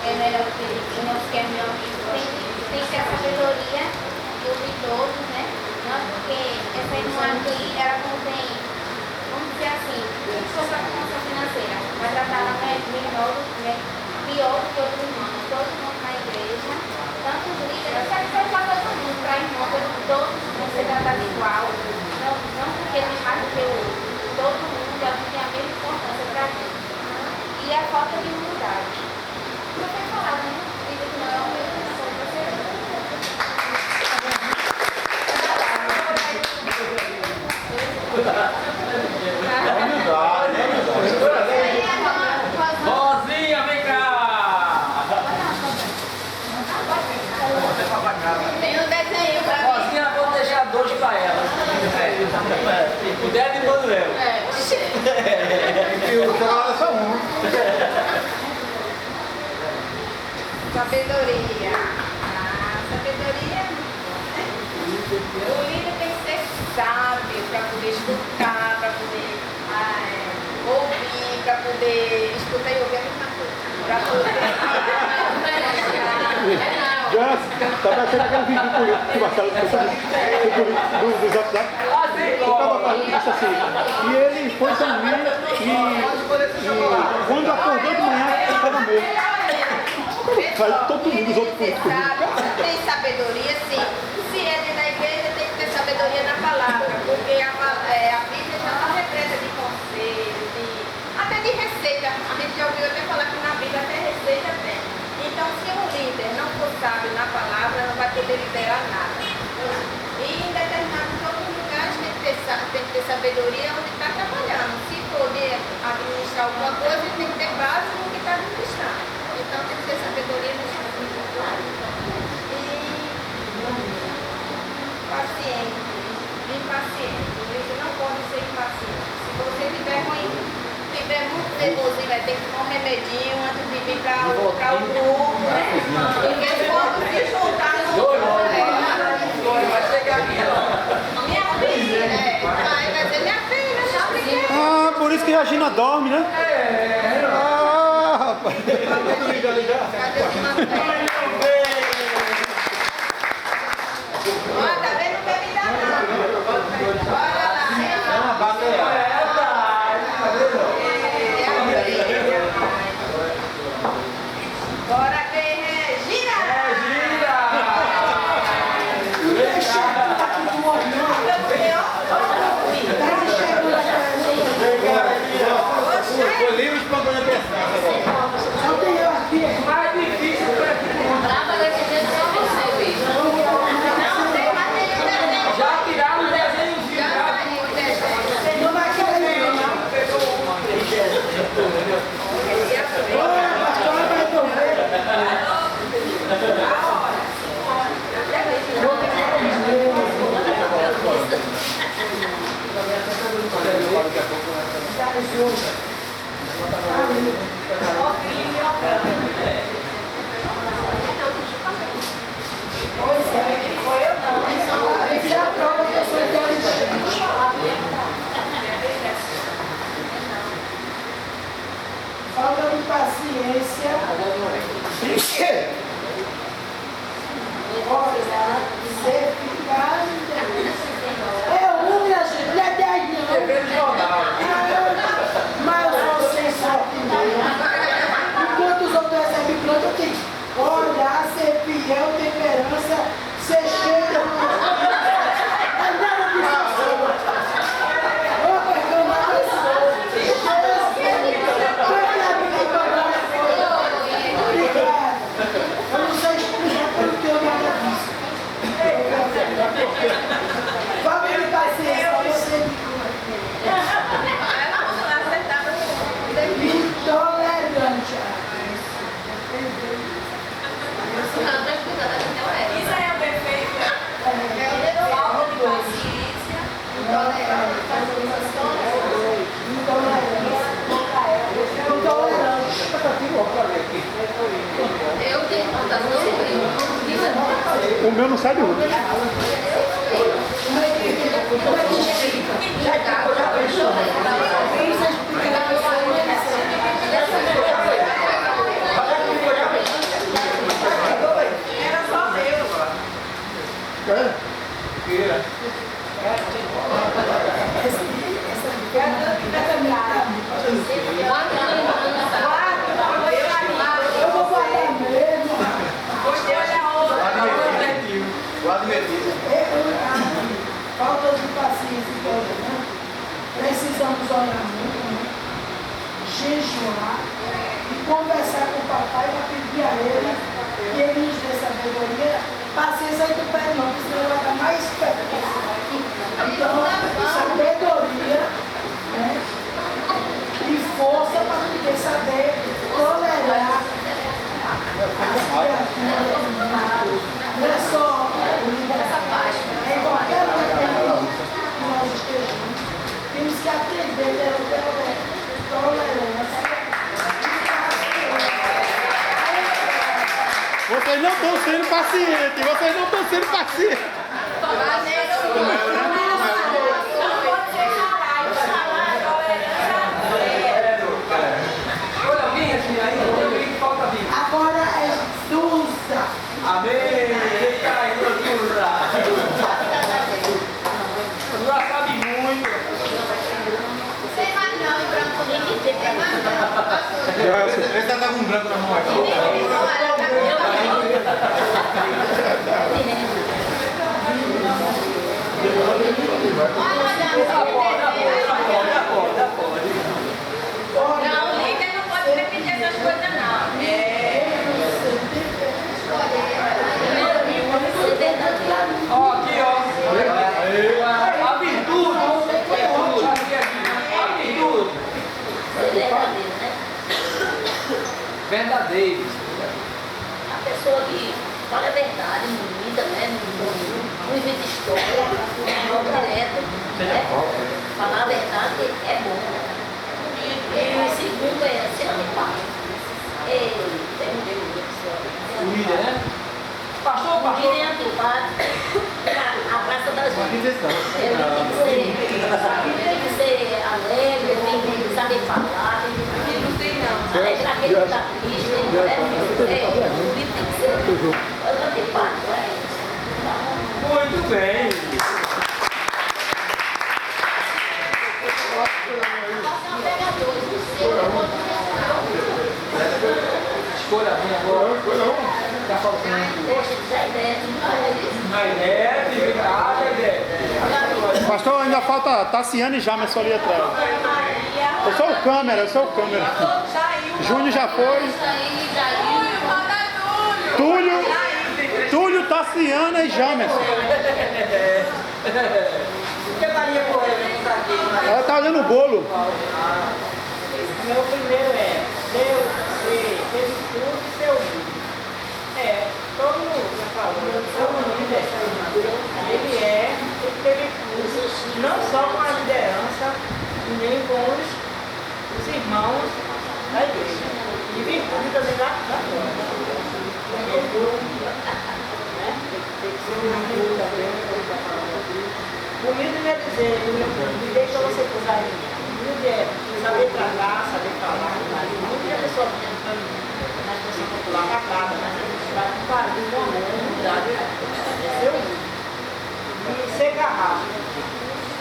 é melhor que ele, não quer meu amigo. Tem que ter a sabedoria de ouvir todos, né? Não porque essa irmã aqui, ela contém, vamos dizer assim, se for para a condição financeira, vai tratar ela melhor, pior do que outros irmãos, todo mundo na igreja, tanto os líderes, serve para todo mundo, para irmãos, todos vão ser tratados igual, não porque ele é mais do que o outro, todo mundo tem a mesma importância para mim. E a falta de humildade. Não foi falado, né? Líder que não é humilde, não sou para ser Rosinha, vem cá! Tem um desenho pra mim. Rosinha, vou deixar dois pra ela. O Débora e Manuel. E o chocolate é só um. Sabedoria. Sabedoria. O líder tem que ser sábio para poder escutar, para poder ouvir, para poder escutar e ouvir a mesma coisa. Para Já, tá parecendo aquele vídeo que o Marcelo do WhatsApp. O cara falando isso assim. E ele foi dormir e quando acordou de manhã, ele estava mesmo. Faz todo mundo, os outros foram comigo. tem sabedoria, sim. Se é dentro da igreja, tem que ter sabedoria na palavra, porque a Bíblia já está repleta de conselhos, até de receita. A gente já ouviu até falar que na Bíblia até receita tem. Então, se o líder não for sábio na palavra, não vai poder liderar nada. E em determinados outros lugares tem que ter sabedoria onde está trabalhando. Se poder administrar alguma coisa, tem que ter base no que está administrando. Então tem que ter sabedoria nesse ponto. E paciente, impaciente. Você não pode ser impaciente. Se você tiver muito nervosinho, vai ter que tomar um remedinho antes de vir para o grupo, né? Porque quando se juntar no grupo, Vai chegar aqui, minha filha, vai dizer, minha filha, já expliquei. Ah, por isso que a Gina dorme, né? Ah, rapaz. Cadê o Manuel? Ó, tá vendo? Não quer me dar nada. Bora lá. Bora ver, Regina! Foi livre de campanha pensar. mais difícil pra Brava desse jeito só você, bicho. Não tem mais nenhum desenho. já tiraram o desenho de Já saiu o desenho. Não vai querer, não. Olha, pastor, vai resolver. Olha, ser eficaz em Deus. É um, minha gente, não é 10 não. Mas eu sou sem sorte mesmo. Enquanto os outros recebem planta, eu tenho que olhar, ser fiel, temperança, ser cheio de amor. É nada disso. Eu pegando a pessoa. Obrigado. Eu não sei explicar porque eu não tenho nada disso. Vamos de paciência para você. Intolerante. Isso aí é o defeito. Falta de paciência, Eu tenho contato com o O meu não sai de outro. era só Deus. Eu vou falar mesmo. Gostei da outra. O admetido. Falta de paciência e tolerância. Precisamos orar muito, jejuar e conversar com o papai para pedir a ele que ele nos dê sabedoria. Paciência aí do pé não, porque senão vai dar mais perto. Então, sabedoria, né? E força para poder saber tolerar as criaturas. Não é só essa página, é qualquer lugar que nós estejamos. Temos que aprender a ter tolerância. Vocês não estão sendo pacientes, vocês não estão sendo pacientes. Agora é Susa. Amém. Já sabe muito. Sem mais não, em branco nem tem mais não. Ele tá com um branco na mão aqui. Não, o líder não pode repetir essas coisas, não. Ó, aqui, ó. A virtude. A virtude. Verdadeiro. A pessoa que fala a verdade, não lida, né? Não inventa história, não direto. Né? Falar a verdade é bom. E segundo é ser antipático. O líder, né? Pastor, O líder é antipático. A praça das vidas. Ele tem que ser alegre, tem que saber falar, não tem não. Alegrar aquele que está triste, o líder tem que ser antipático. muito bem. Escolha bem agora. Tá faltando. Mas é, verdade, Pastor, ainda falta Tassiane e Jamerson ali atrás. Eu sou o câmera, Júnior já foi. Túlio, Tassiana e Jamerson. Ela tá olhando o bolo. Meu primeiro é Deus teve tudo e seu filho. Todo mundo já falou, todo líder, ele teve tudo, não só com a liderança, nem com os irmãos da igreja. E virtude também da fora. Tem que ser humilde também, como está falando aqui. Humilde não é dizer, me deixa você usar em mim. Humilde é saber tratar, saber falar. Humilde é a pessoa expressão popular pacata, mas a gente vai com carinho, com amor, humildade, é ser humilde. E ser carrasco.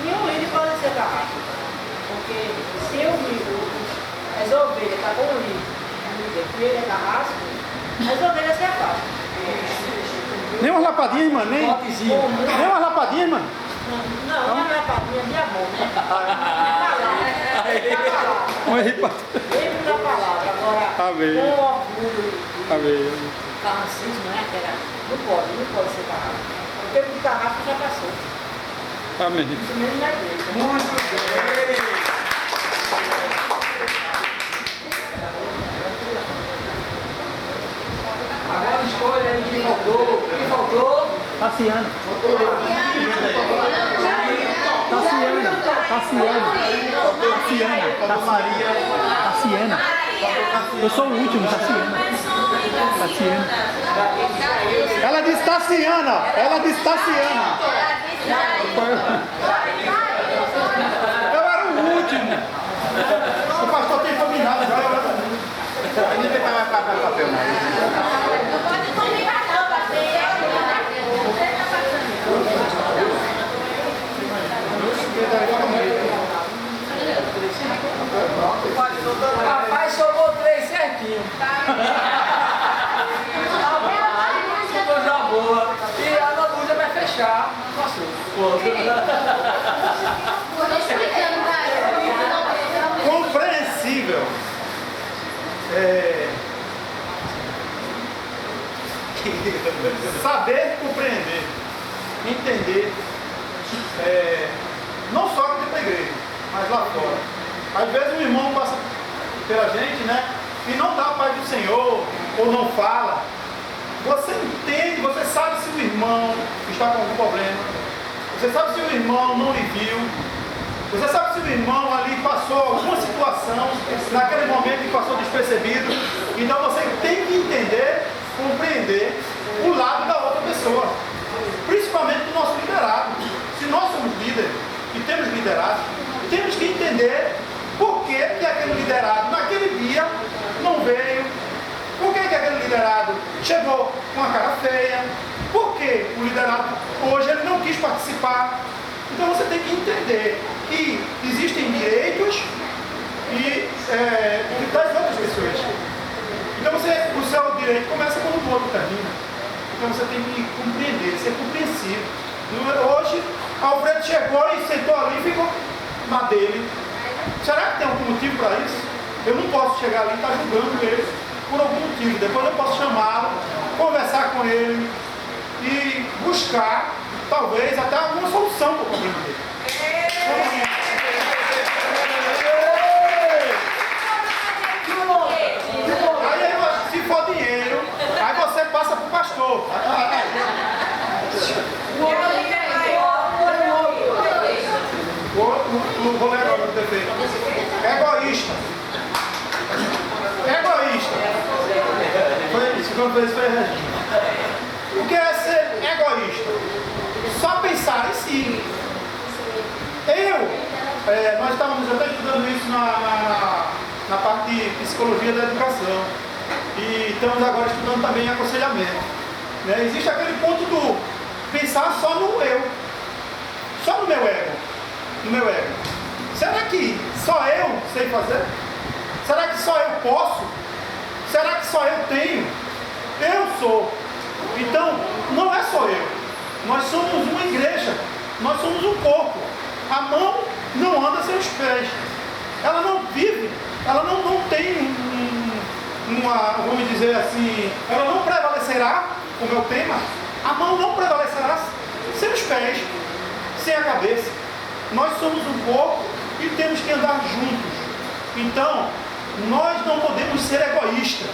Nenhum líder pode ser carrasco. Porque se as ovelhas estão com o líder, que ele é carrasco, as ovelhas se afastam. Nem umas lapadinhas, mano. Nem umas lapadinhas, mano. Não, não é lapadinha, é de amor, né? É palavra. Livre da palavra. Agora, Amém. com orgulho Amém. carracismo, né? Não pode ser carrasco. O tempo de carrasco já passou. Amém. Isso mesmo na igreja. Muito bem. Agora escolha aí quem faltou. Quem faltou? Tassiana. Tassiana. Eu sou o último, Tassiana. Ela disse Tassiana. Eu era o último. O pastor tem combinado já. Ainda tem mais papel, Não pode combinar não, Rapaz, somou 3 certinho. Coisa boa. E a Nabuja vai fechar. Compreensível. Saber compreender, entender, não só aqui para a igreja, mas lá fora. Às vezes um irmão passa pela gente, né? E não dá a paz do Senhor, ou não fala. Você entende, você sabe se o irmão está com algum problema. Você sabe se o irmão não lhe viu. Você sabe se o irmão ali passou alguma situação, naquele momento que passou despercebido. Então você tem que entender, compreender o lado da outra pessoa. Principalmente do nosso liderado. Se nós somos líderes e temos liderados, temos que entender por que aquele liderado naquele dia não veio. Por que aquele liderado chegou com a cara feia? Por que o liderado hoje ele não quis participar? Então você tem que entender que existem direitos e das outras pessoas. Então o seu direito começa quando o outro termina. Então você tem que compreender, ser compreensivo. Hoje, Alfredo chegou e sentou ali e ficou na dele. Será que tem algum motivo para isso? Eu não posso chegar ali e estar julgando ele por algum motivo. Depois eu posso chamá-lo, conversar com ele e buscar, talvez, até alguma solução para o problema dele. Aí, se for dinheiro, aí você passa para o pastor. Vou ler agora o defeito. Egoísta. Segunda vez foi a Regina. O que é ser egoísta? Só pensar em si. Nós estávamos até estudando isso na parte de psicologia da educação. E estamos agora estudando também aconselhamento. Né? Existe aquele ponto do pensar só no eu. Só no meu ego. No meu ego. Será que só eu sei fazer? Será que só eu posso? Será que só eu tenho? Eu sou. Então, não é só eu. Nós somos uma igreja. Nós somos um corpo. A mão não anda sem os pés. Ela não vive. Ela não tem vamos dizer assim, ela não prevalecerá, como é o tema. A mão não prevalecerá sem os pés, sem a cabeça. Nós somos um corpo e temos que andar juntos. Então, nós não podemos ser egoístas,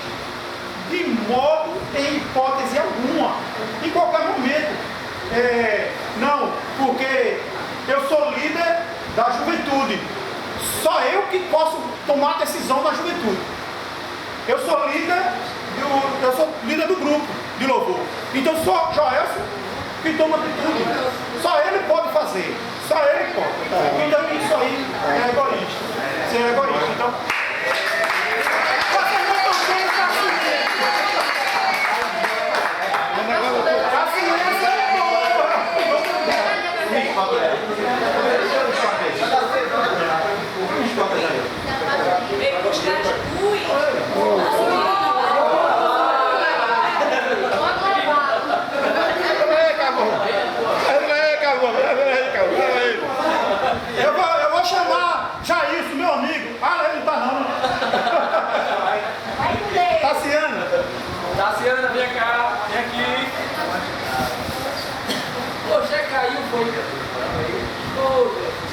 de modo, em hipótese alguma, em qualquer momento. Não, porque eu sou líder da juventude. Só eu que posso tomar decisão na juventude. Eu sou líder do grupo de louvor. Então só Joelson que toma atitude. Só ele pode fazer. Só ele pode. Então isso aí é egoísta. Ser egoísta. Então, vocês não estão sendo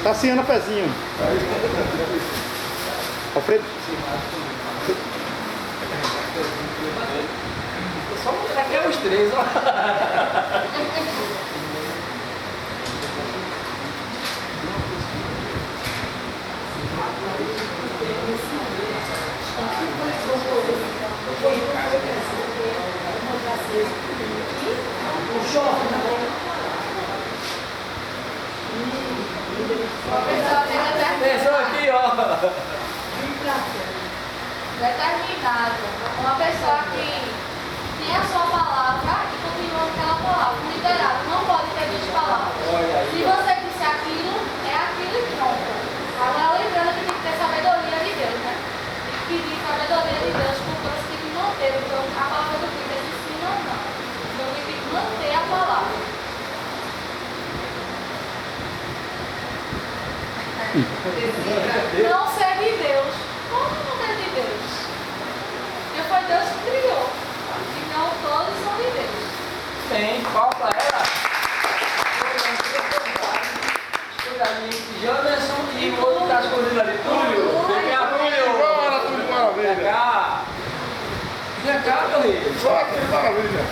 Cassiano Pezinho. Alfredo. Só daqui é os três, ó. Atenção aqui, ó. Determinado. Uma pessoa que tem a sua palavra e continua com aquela palavra. Liderado não pode ter duas palavras. Se você disse aquilo, é aquilo e pronto. Agora lembrando que tem que ter sabedoria de Deus, né? Tem que pedir sabedoria de Deus por coisas que tem que manter. Então a palavra do Cristo é ensina ou não. Então tem que manter a palavra. Não ser de Deus. Como não ser de Deus? Porque foi Deus que criou. Então todos são de Deus. Bem, palma pra ela. Janderson e o outro tá escondido ali. Túlio. Vem cá, Túlio. Bora, Túlio, maravilha. Vem cá. Vem cá, meu rei. Só que maravilha.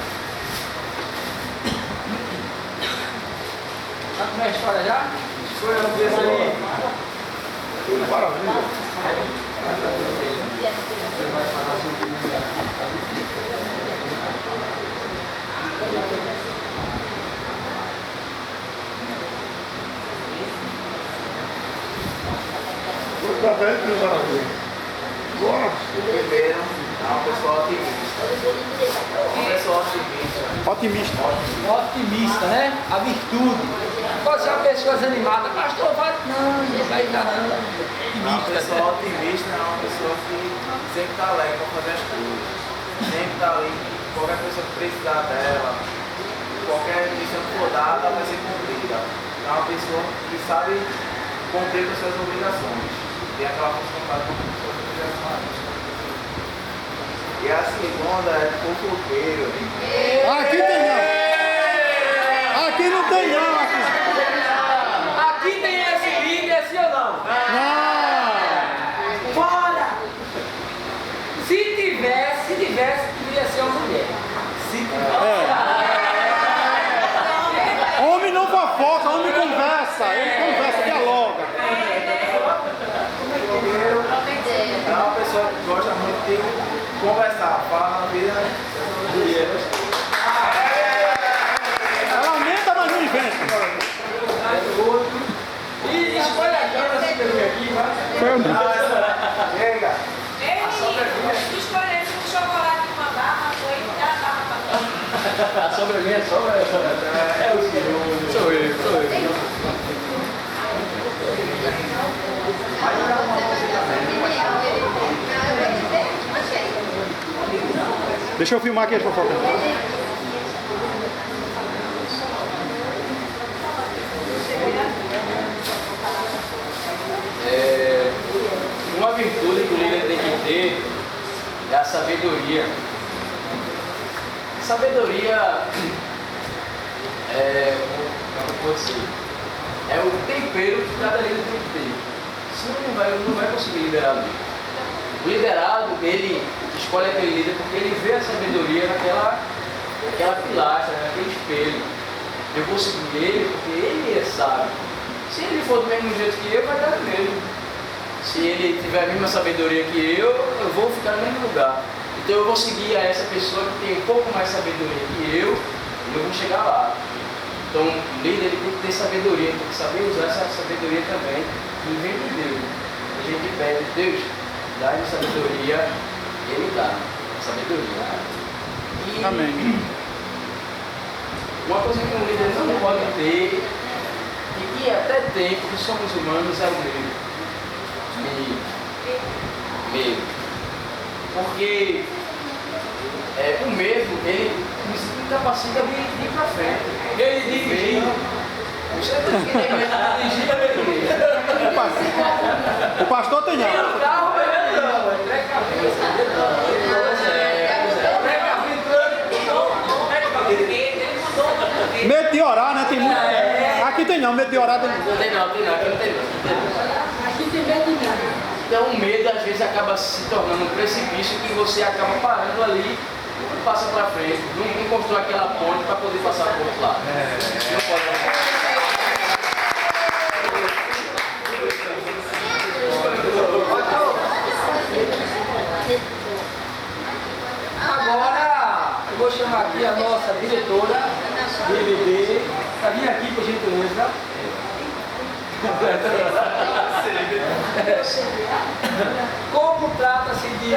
Tá com a história já? Escolha no preço aí. Túlio, maravilha. Tá vendo, Túlio, maravilha. Bora. O primeiro é uma pessoa otimista. Uma pessoa otimista. Otimista. Otimista, né? A virtude. Pode ser uma pessoa desanimada. Pastor, vai. Não vai dar não. Uma pessoa otimista é uma pessoa que sempre está alegre para fazer as coisas. Sempre está ali. Qualquer pessoa que precisar dela, qualquer missão que for dada, vai ser cumprida. É uma pessoa que sabe cumprir com suas obrigações. Tem aquela função com suas obrigações. E a segunda é fofoqueiro. Aqui tem não. Aqui não tem não. Aqui tem esse líder, esse ou não? Não. Fora! Se tivesse, devia ser uma mulher. Se tivesse. Homem não fofoca, homem conversa. Ele conversa, dialoga. É uma pessoa que gosta muito de conversar, falar na vida. Ela aumenta, mas não inventa. E escolhe a câmera se tem aqui, vai. Chega! Ei, menino, escolhemos um chocolate com uma barra, foi já tava A sobremesa é o senhor. Sou eu. Deixa eu filmar aqui as fofocas. Uma virtude que o líder tem que ter é a sabedoria. Sabedoria é o tempero que cada líder tem que ter. Senão não vai conseguir liderar ali. O liderado, ele escolhe aquele líder porque ele vê a sabedoria naquela pilastra, naquele espelho. Eu vou seguir ele porque ele é sábio. Se ele for do mesmo jeito que eu, vai dar no mesmo. Se ele tiver a mesma sabedoria que eu vou ficar no mesmo lugar. Então eu vou seguir a essa pessoa que tem um pouco mais sabedoria que eu e eu vou chegar lá. Então o líder ele tem que ter sabedoria, tem que saber usar essa sabedoria também, que vem de Deus. A gente pede, Deus, dá-lhe sabedoria, ele dá sabedoria. E Amém. uma coisa que um líder não pode ter, e que até tem, porque somos humanos, é o medo. Medo. Porque o medo, ele nos incapacita de ir para frente. Ele dirigir. Você tem que ter medo de dirigir a O pastor tem não. o carro, medo não. Medo de orar, né? Tem muito. Aqui tem tem não, medo de orar tem não. Não tem não, aqui não tem não. Aqui tem medo de nada. Então o medo às vezes acaba se tornando um precipício que você acaba parando ali e passa para frente. Não constrói aquela ponte para poder passar para o outro lado. Não pode. Agora eu vou chamar aqui a nossa diretora do IBD para vir aqui, por gentileza. Como trata-se de